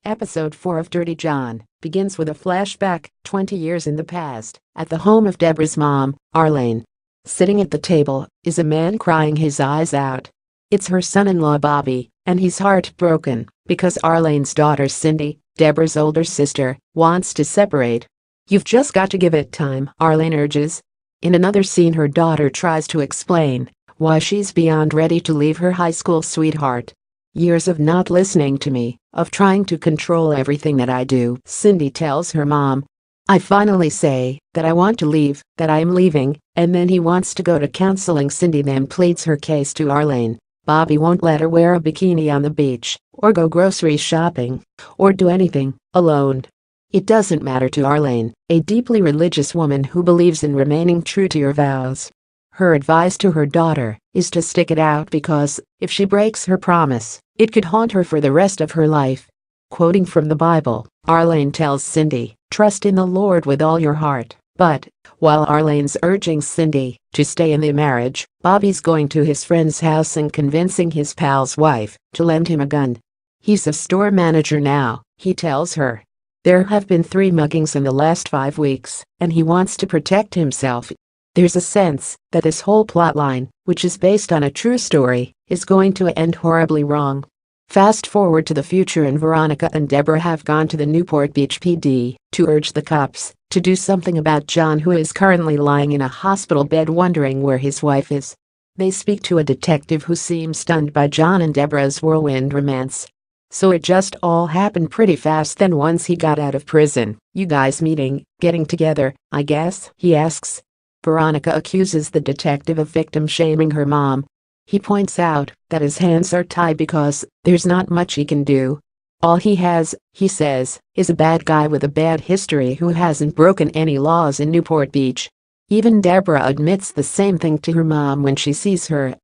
Episode 4 of Dirty John begins with a flashback 20 years in the past at the home of Debra's mom, Arlene. Sitting at the table is a man crying his eyes out. It's her son-in-law Bobby, and he's heartbroken because Arlene's daughter Cindi, Debra's older sister, wants to separate. "You've just got to give it time," Arlene urges. In another scene, her daughter tries to explain why she's beyond ready to leave her high school sweetheart. "Years of not listening to me, of trying to control everything that I do," Cindi tells her mom. "I finally say that I want to leave, that I am leaving, and then he wants to go to counseling." Cindi then pleads her case to Arlene. Bobby won't let her wear a bikini on the beach, or go grocery shopping, or do anything alone. It doesn't matter to Arlene, a deeply religious woman who believes in remaining true to your vows. Her advice to her daughter is to stick it out because, if she breaks her promise, it could haunt her for the rest of her life. Quoting from the Bible, Arlene tells Cindi, "Trust in the Lord with all your heart." But, while Arlene's urging Cindi to stay in the marriage, Bobby's going to his friend's house and convincing his pal's wife to lend him a gun. He's a store manager now, he tells her. There have been 3 muggings in the last 5 weeks, and he wants to protect himself. There's a sense that this whole plotline, which is based on a true story, is going to end horribly wrong. Fast forward to the future, and Veronica and Debra have gone to the Newport Beach PD to urge the cops to do something about John, who is currently lying in a hospital bed wondering where his wife is. They speak to a detective who seems stunned by John and Debra's whirlwind romance. "So it just all happened pretty fast then once he got out of prison. You guys meeting, getting together, I guess?" he asks. Veronica accuses the detective of victim-shaming her mom. He points out that his hands are tied because there's not much he can do. All he has, he says, is a bad guy with a bad history who hasn't broken any laws in Newport Beach. Even Debra admits the same thing to her mom when she sees her.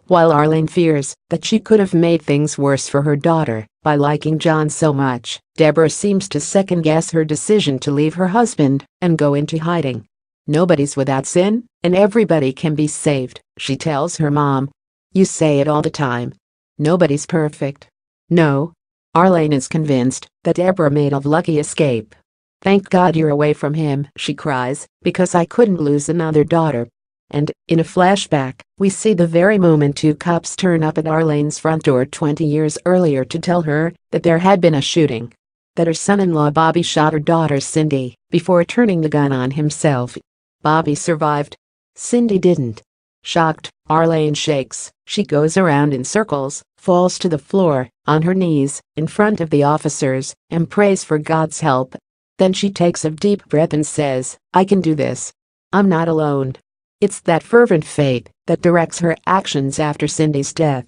While Arlene fears that she could have made things worse for her daughter by liking John so much, Debra seems to second-guess her decision to leave her husband and go into hiding. "Nobody's without sin, and everybody can be saved," she tells her mom. "You say it all the time. Nobody's perfect." "No." Arlene is convinced that Debra made a lucky escape. "Thank God you're away from him," she cries, "because I couldn't lose another daughter." And, in a flashback, we see the very moment 2 cops turn up at Arlene's front door 20 years earlier to tell her that there had been a shooting. That her son-in-law Bobby shot her daughter Cindi before turning the gun on himself. Bobby survived. Cindi didn't. Shocked, Arlene shakes. She goes around in circles, falls to the floor, on her knees, in front of the officers, and prays for God's help. Then she takes a deep breath and says, "I can do this. I'm not alone." It's that fervent faith that directs her actions after Cindy's death.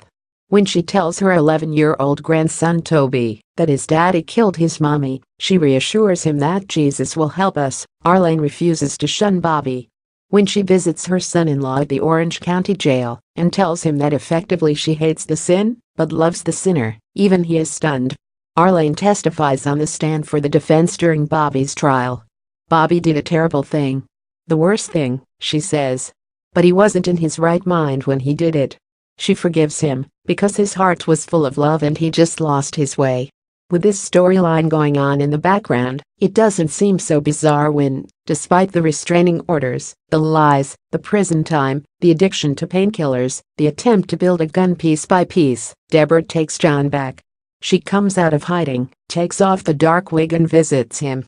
When she tells her 11-year-old grandson Toby that his daddy killed his mommy, she reassures him that Jesus will help us. Arlene refuses to shun Bobby. When she visits her son-in-law at the Orange County Jail and tells him that effectively she hates the sin but loves the sinner, even he is stunned. Arlene testifies on the stand for the defense during Bobby's trial. "Bobby did a terrible thing. The worst thing," she says. "But he wasn't in his right mind when he did it." She forgives him because his heart was full of love and he just lost his way. With this storyline going on in the background, it doesn't seem so bizarre when, despite the restraining orders, the lies, the prison time, the addiction to painkillers, the attempt to build a gun piece by piece, Debra takes John back. She comes out of hiding, takes off the dark wig and visits him.